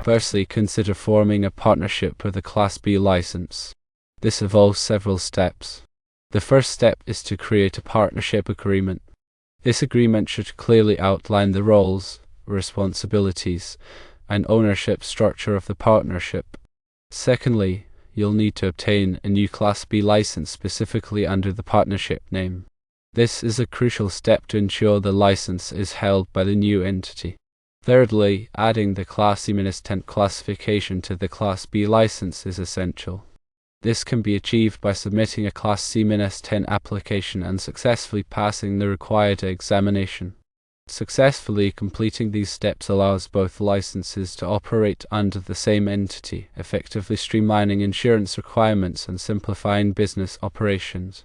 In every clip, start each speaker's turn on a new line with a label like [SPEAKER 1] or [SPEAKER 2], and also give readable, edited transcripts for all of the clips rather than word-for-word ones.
[SPEAKER 1] Firstly, consider forming a partnership with a Class B license. This involves several steps. The first step is to create a partnership agreement. This agreement should clearly outline the roles, responsibilities, and ownership structure of the partnership. Secondly, you'll need to obtain a new Class B license specifically under the partnership name. This is a crucial step to ensure the license is held by the new entity. Thirdly, adding the Class C-10 classification to the Class B license is essential. This can be achieved by submitting a Class C-10 application and successfully passing the required examination. Successfully completing these steps allows both licenses to operate under the same entity, effectively streamlining insurance requirements and simplifying business operations.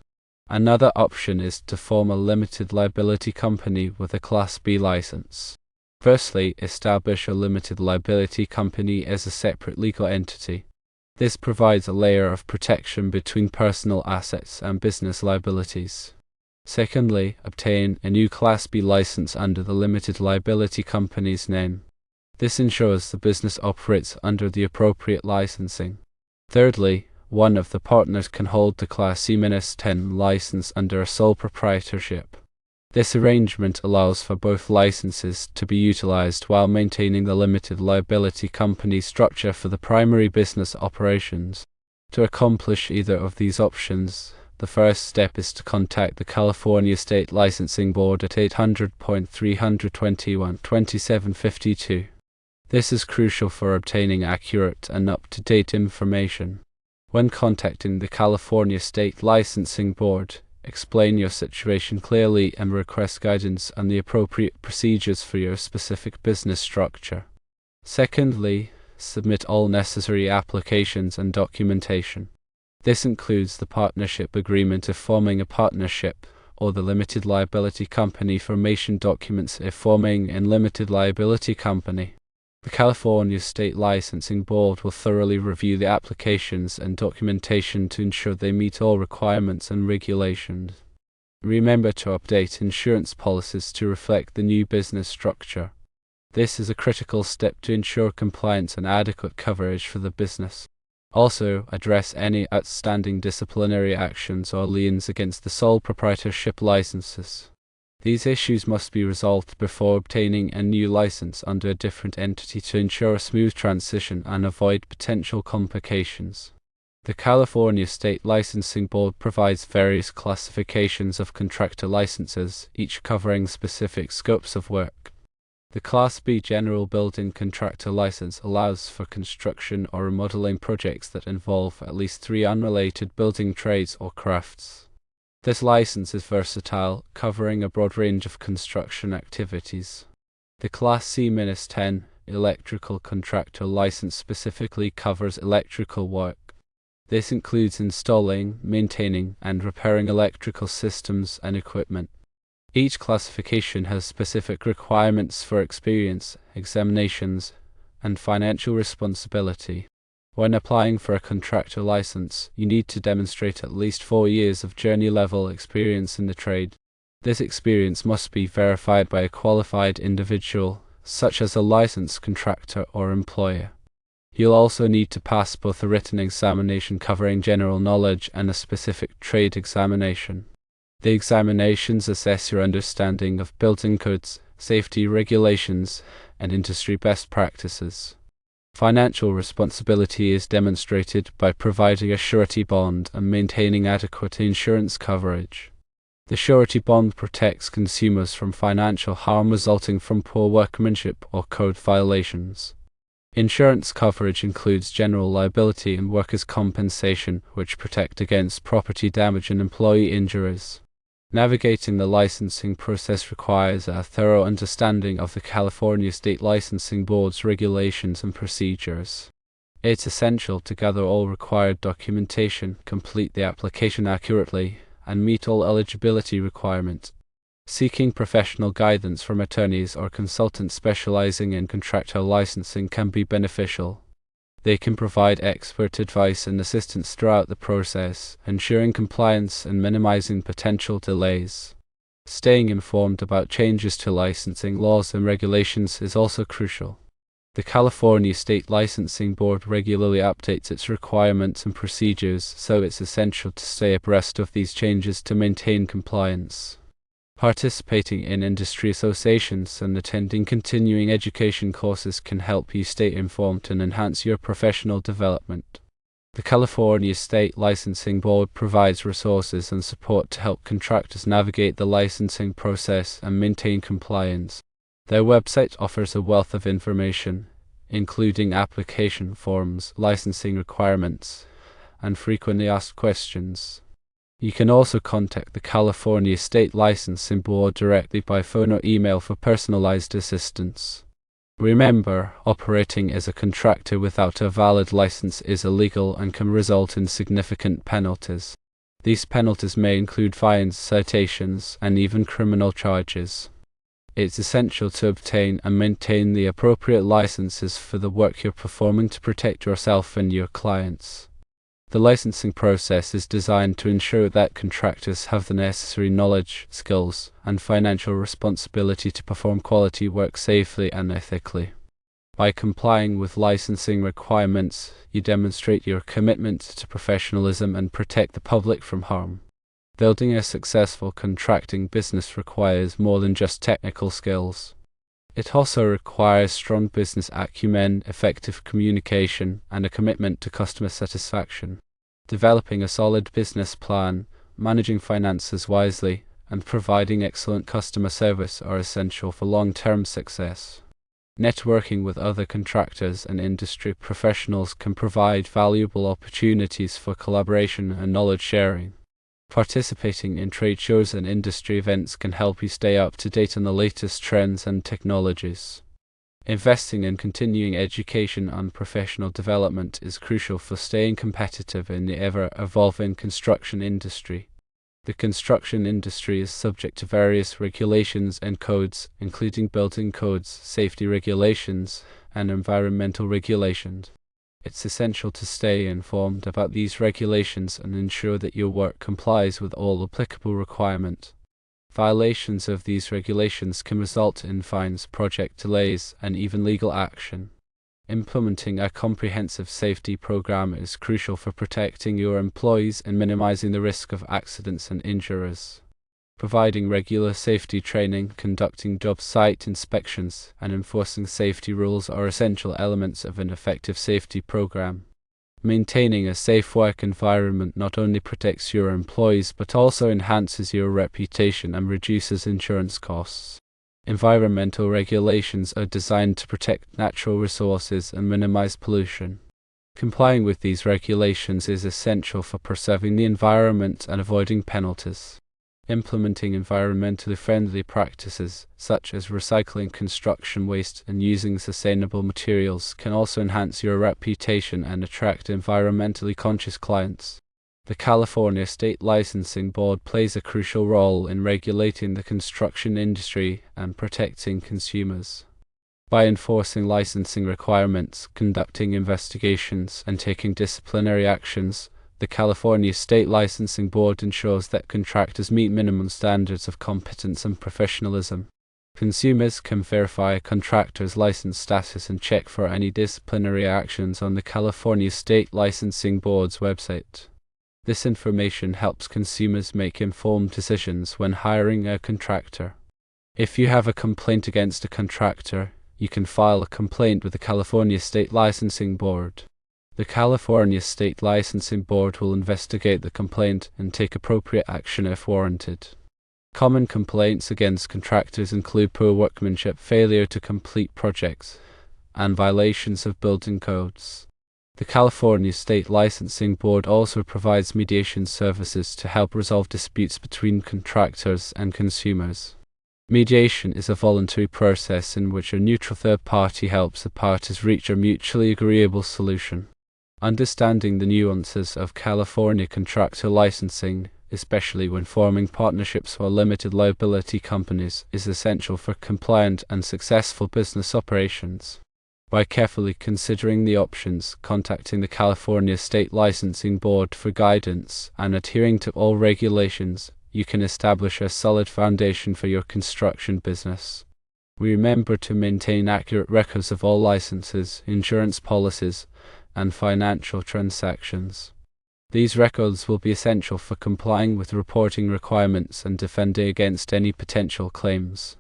[SPEAKER 1] Another option is to form a limited liability company with a Class B license. Firstly, establish a limited liability company as a separate legal entity. This provides a layer of protection between personal assets and business liabilities. Secondly, obtain a new Class B license under the limited liability company's name. This ensures the business operates under the appropriate licensing. Thirdly, one of the partners can hold the Class C-10 license under a sole proprietorship. This arrangement allows for both licenses to be utilized while maintaining the limited liability company structure for the primary business operations. To accomplish either of these options, the first step is to contact the California State Licensing Board at 800.321-2752. This is crucial for obtaining accurate and up-to-date information. When contacting the California State Licensing Board, explain your situation clearly and request guidance on the appropriate procedures for your specific business structure. Secondly, submit all necessary applications and documentation. This includes the partnership agreement if forming a partnership, or the limited liability company formation documents if forming a limited liability company. The California State Licensing Board will thoroughly review the applications and documentation to ensure they meet all requirements and regulations. Remember to update insurance policies to reflect the new business structure. This is a critical step to ensure compliance and adequate coverage for the business. Also, address any outstanding disciplinary actions or liens against the sole proprietorship licenses. These issues must be resolved before obtaining a new license under a different entity to ensure a smooth transition and avoid potential complications. The California State Licensing Board provides various classifications of contractor licenses, each covering specific scopes of work. The Class B General Building Contractor license allows for construction or remodeling projects that involve at least 3 unrelated building trades or crafts. This license is versatile, covering a broad range of construction activities. The Class C-10 Electrical Contractor license specifically covers electrical work. This includes installing, maintaining, and repairing electrical systems and equipment. Each classification has specific requirements for experience, examinations, and financial responsibility. When applying for a contractor license, you need to demonstrate at least 4 years of journey-level experience in the trade. This experience must be verified by a qualified individual, such as a licensed contractor or employer. You'll also need to pass both a written examination covering general knowledge and a specific trade examination. The examinations assess your understanding of building codes, safety regulations, and industry best practices. Financial responsibility is demonstrated by providing a surety bond and maintaining adequate insurance coverage. The surety bond protects consumers from financial harm resulting from poor workmanship or code violations. Insurance coverage includes general liability and workers' compensation, which protect against property damage and employee injuries. Navigating the licensing process requires a thorough understanding of the California State Licensing Board's regulations and procedures. It's essential to gather all required documentation, complete the application accurately, and meet all eligibility requirements. Seeking professional guidance from attorneys or consultants specializing in contractor licensing can be beneficial. They can provide expert advice and assistance throughout the process, ensuring compliance and minimizing potential delays. Staying informed about changes to licensing laws and regulations is also crucial. The California State Licensing Board regularly updates its requirements and procedures, so it's essential to stay abreast of these changes to maintain compliance. Participating in industry associations and attending continuing education courses can help you stay informed and enhance your professional development. The California State Licensing Board provides resources and support to help contractors navigate the licensing process and maintain compliance. Their website offers a wealth of information, including application forms, licensing requirements, and frequently asked questions. You can also contact the California State Licensing Board directly by phone or email for personalized assistance. Remember, operating as a contractor without a valid license is illegal and can result in significant penalties. These penalties may include fines, citations, and even criminal charges. It's essential to obtain and maintain the appropriate licenses for the work you're performing to protect yourself and your clients. The licensing process is designed to ensure that contractors have the necessary knowledge, skills, and financial responsibility to perform quality work safely and ethically. By complying with licensing requirements, you demonstrate your commitment to professionalism and protect the public from harm. Building a successful contracting business requires more than just technical skills. It also requires strong business acumen, effective communication, and a commitment to customer satisfaction. Developing a solid business plan, managing finances wisely, and providing excellent customer service are essential for long-term success. Networking with other contractors and industry professionals can provide valuable opportunities for collaboration and knowledge sharing. Participating in trade shows and industry events can help you stay up to date on the latest trends and technologies. Investing in continuing education and professional development is crucial for staying competitive in the ever-evolving construction industry. The construction industry is subject to various regulations and codes, including building codes, safety regulations, and environmental regulations. It's essential to stay informed about these regulations and ensure that your work complies with all applicable requirements. Violations of these regulations can result in fines, project delays, and even legal action. Implementing a comprehensive safety program is crucial for protecting your employees and minimizing the risk of accidents and injuries. Providing regular safety training, conducting job site inspections, and enforcing safety rules are essential elements of an effective safety program. Maintaining a safe work environment not only protects your employees but also enhances your reputation and reduces insurance costs. Environmental regulations are designed to protect natural resources and minimize pollution. Complying with these regulations is essential for preserving the environment and avoiding penalties. Implementing environmentally friendly practices, such as recycling construction waste and using sustainable materials, can also enhance your reputation and attract environmentally conscious clients. The California State Licensing Board plays a crucial role in regulating the construction industry and protecting consumers. By enforcing licensing requirements, conducting investigations, and taking disciplinary actions, the California State Licensing Board ensures that contractors meet minimum standards of competence and professionalism. Consumers can verify a contractor's license status and check for any disciplinary actions on the California State Licensing Board's website. This information helps consumers make informed decisions when hiring a contractor. If you have a complaint against a contractor, you can file a complaint with the California State Licensing Board. The California State Licensing Board will investigate the complaint and take appropriate action if warranted. Common complaints against contractors include poor workmanship, failure to complete projects, and violations of building codes. The California State Licensing Board also provides mediation services to help resolve disputes between contractors and consumers. Mediation is a voluntary process in which a neutral third party helps the parties reach a mutually agreeable solution. Understanding the nuances of California contractor licensing, especially when forming partnerships or limited liability companies, is essential for compliant and successful business operations. By carefully considering the options, contacting the California State Licensing Board for guidance, and adhering to all regulations, you can establish a solid foundation for your construction business. We remember to maintain accurate records of all licenses, insurance policies, and financial transactions. These records will be essential for complying with reporting requirements and defending against any potential claims.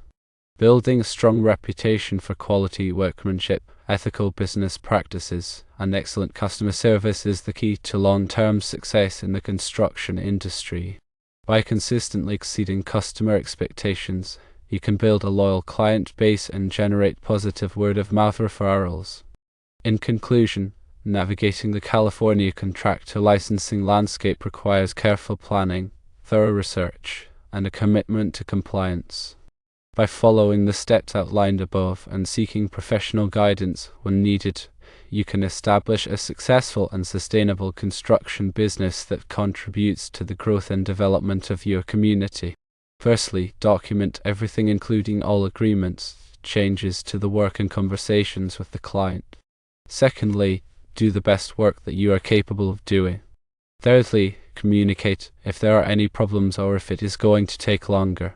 [SPEAKER 1] Building a strong reputation for quality workmanship, ethical business practices, and excellent customer service is the key to long-term success in the construction industry. By consistently exceeding customer expectations, you can build a loyal client base and generate positive word-of-mouth referrals. In conclusion, navigating the California contractor licensing landscape requires careful planning, thorough research, and a commitment to compliance. By following the steps outlined above and seeking professional guidance when needed, you can establish a successful and sustainable construction business that contributes to the growth and development of your community. Firstly, document everything, including all agreements, changes to the work, and conversations with the client. Secondly, do the best work that you are capable of doing. Thirdly, communicate if there are any problems or if it is going to take longer.